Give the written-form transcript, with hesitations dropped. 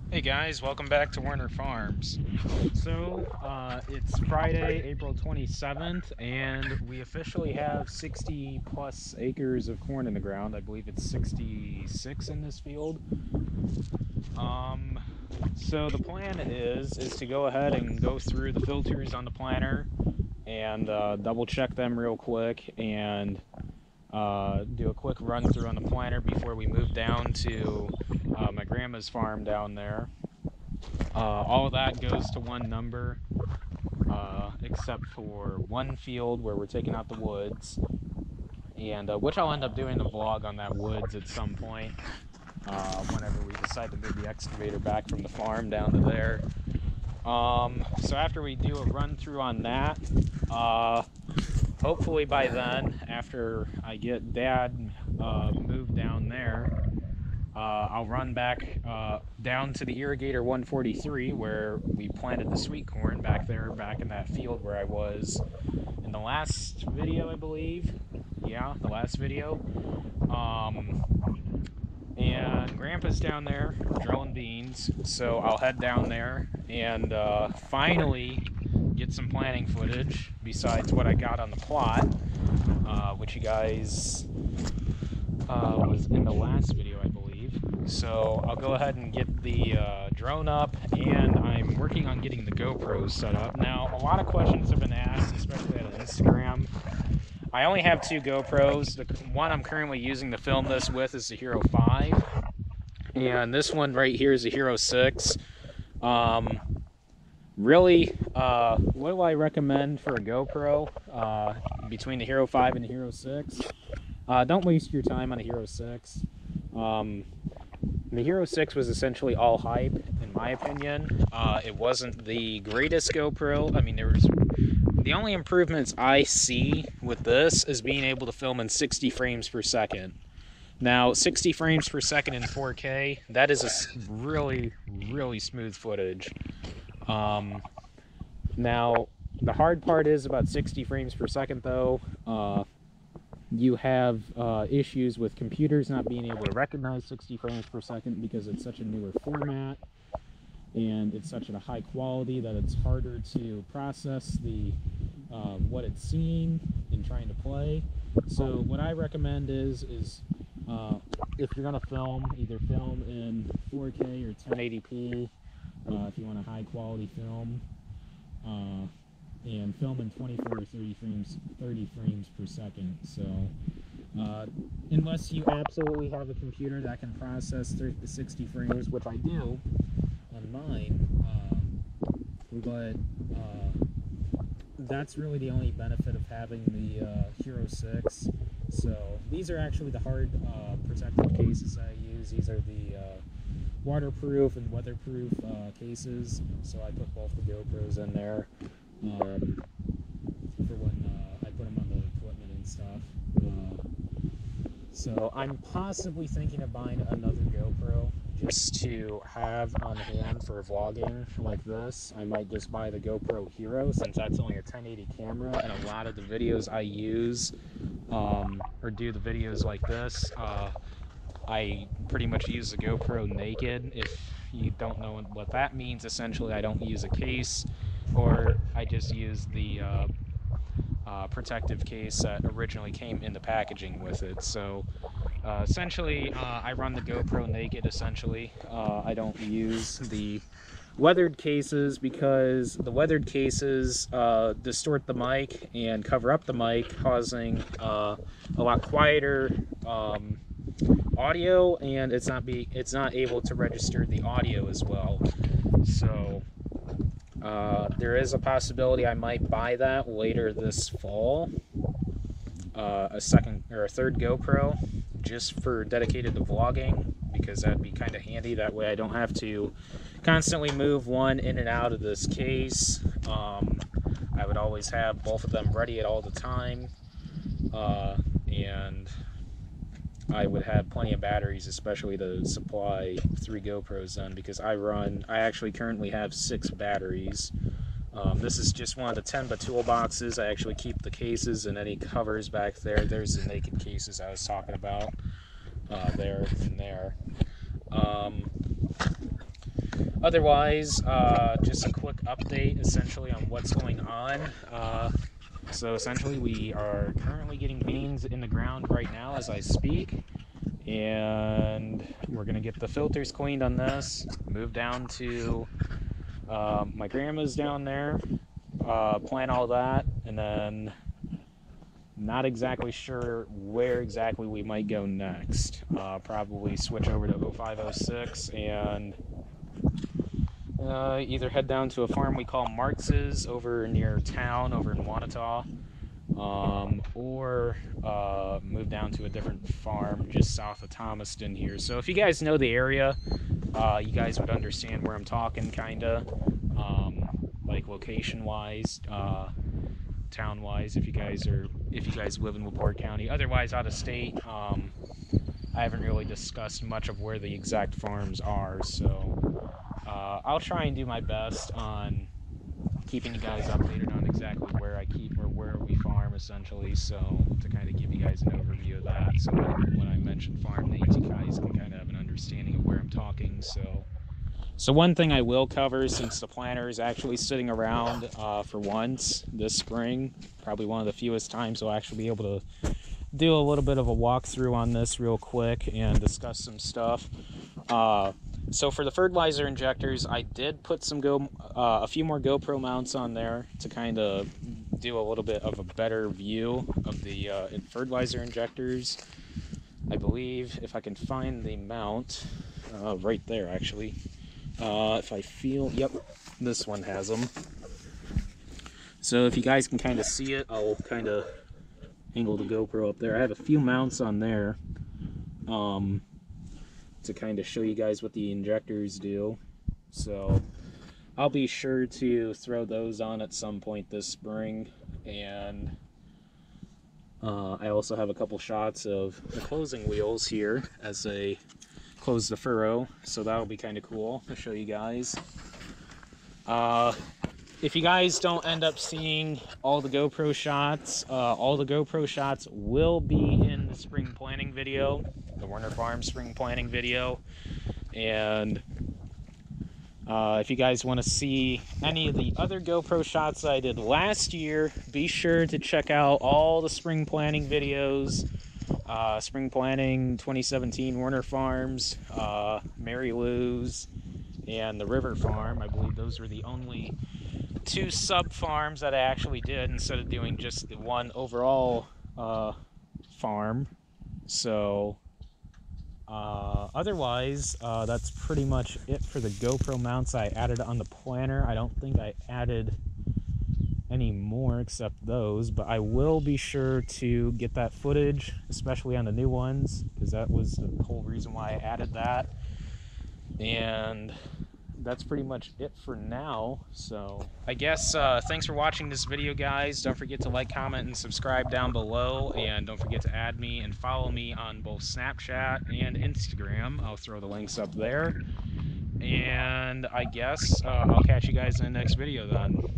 Hey guys, welcome back to Werner Farms. It's Friday, April 27th, and we officially have 60 plus acres of corn in the ground. I believe it's 66 in this field. Um, so the plan is to go ahead and go through the filters on the planter and double check them real quick and do a quick run through on the planter before we move down to my grandma's farm down there. All of that goes to one number, except for one field where we're taking out the woods, and which I'll end up doing a vlog on that woods at some point, whenever we decide to move the excavator back from the farm down to there. So after we do a run through on that, hopefully by then, after I get Dad moved down there, I'll run back down to the irrigator 143 where we planted the sweet corn back there, back in that field where I was in the last video, I believe. Yeah, the last video. Um, and Grandpa's down there drilling beans, so I'll head down there and finally get some planting footage besides what I got on the plot, which you guys was in the last video, I believe. So I'll go ahead and get the drone up, and I'm working on getting the GoPros set up. Now, a lot of questions have been asked, especially on Instagram. I only have two GoPros. The one I'm currently using to film this with is the Hero 5, and this one right here is the Hero 6. Um, Really, what do I recommend for a GoPro between the Hero 5 and the Hero 6? Don't waste your time on a Hero 6. The Hero 6 was essentially all hype, in my opinion. It wasn't the greatest GoPro. I mean, the only improvements I see with this is being able to film in 60 frames per second. Now, 60 frames per second in 4K, that is a really, really smooth footage. Now, the hard part is about 60 frames per second, though. You have issues with computers not being able to recognize 60 frames per second because it's such a newer format and it's such a high quality that it's harder to process the what it's seeing and trying to play. So what I recommend is if you're going to film, either film in 4K or 1080p if you want a high quality film, and film in 24 or 30 frames per second. So unless you absolutely have a computer that can process 60 frames, which I do on mine, but that's really the only benefit of having the Hero 6. So these are actually the hard protective cases I use. These are the waterproof and weatherproof cases, so I put both the GoPros in there for when I put them on the equipment and stuff. So I'm possibly thinking of buying another GoPro just to have on hand for vlogging like this. I might just buy the GoPro Hero since that's only a 1080 camera, and a lot of the videos I use or do the videos like this, I pretty much use the GoPro naked. If you don't know what that means, essentially I don't use a case, or I just use the protective case that originally came in the packaging with it. So essentially I run the GoPro naked essentially. I don't use the weathered cases because the weathered cases distort the mic and cover up the mic, causing a lot quieter audio, and it's not able to register the audio as well. So there is a possibility I might buy that later this fall, a second or a third GoPro just for dedicated to vlogging, because that'd be kind of handy. That way I don't have to constantly move one in and out of this case. I would always have both of them ready at all the time, and I would have plenty of batteries, especially to supply 3 GoPros on, because I actually currently have 6 batteries. This is just one of the 10 tool boxes. I actually keep the cases and any covers back there. There's the naked cases I was talking about, there and there. Otherwise, just a quick update essentially on what's going on. So essentially we are currently getting beans in the ground right now as I speak, and we're gonna get the filters cleaned on this, move down to my grandma's down there, plant all that, and then not exactly sure where exactly we might go next. Probably switch over to 0506 and either head down to a farm we call Marx's over near town over in Wanata, or move down to a different farm just south of Thomaston here. So if you guys know the area, you guys would understand where I'm talking, kinda, like location wise, town wise, if you guys live in LaPorte County. Otherwise, out of state, I haven't really discussed much of where the exact farms are, so I'll try and do my best on keeping you guys updated on exactly where I keep or where we farm, essentially, so to kind of give you guys an overview of that, so that when I mention farm names, you guys can kind of have an understanding of where I'm talking. So one thing I will cover, since the planter is actually sitting around for once this spring, probably one of the fewest times I'll actually be able to do a little bit of a walkthrough on this real quick and discuss some stuff. So for the fertilizer injectors, I did put some a few more GoPro mounts on there to kind of do a little bit of a better view of the fertilizer injectors. I believe if I can find the mount, right there actually. If I feel, yep, this one has them. So if you guys can kind of see it, I'll kind of angle the GoPro up there. I have a few mounts on there to kind of show you guys what the injectors do. So I'll be sure to throw those on at some point this spring. And I also have a couple shots of the closing wheels here as they close the furrow, so that'll be kind of cool to show you guys. If you guys don't end up seeing all the GoPro shots will be in the spring planting video, the Werner Farms spring planting video. And if you guys want to see any of the other GoPro shots I did last year, be sure to check out all the spring planting videos. Spring planting 2017 Werner Farms, Mary Lou's, and the River Farm. I believe those were the only two sub farms that I actually did instead of doing just the one overall farm. So otherwise, that's pretty much it for the GoPro mounts I added on the planter. I don't think I added any more except those, but I will be sure to get that footage, especially on the new ones, because that was the whole reason why I added that. And that's pretty much it for now. So I guess thanks for watching this video, guys. Don't forget to like, comment, and subscribe down below, and don't forget to add me and follow me on both Snapchat and Instagram. I'll throw the links up there. And I guess I'll catch you guys in the next video then.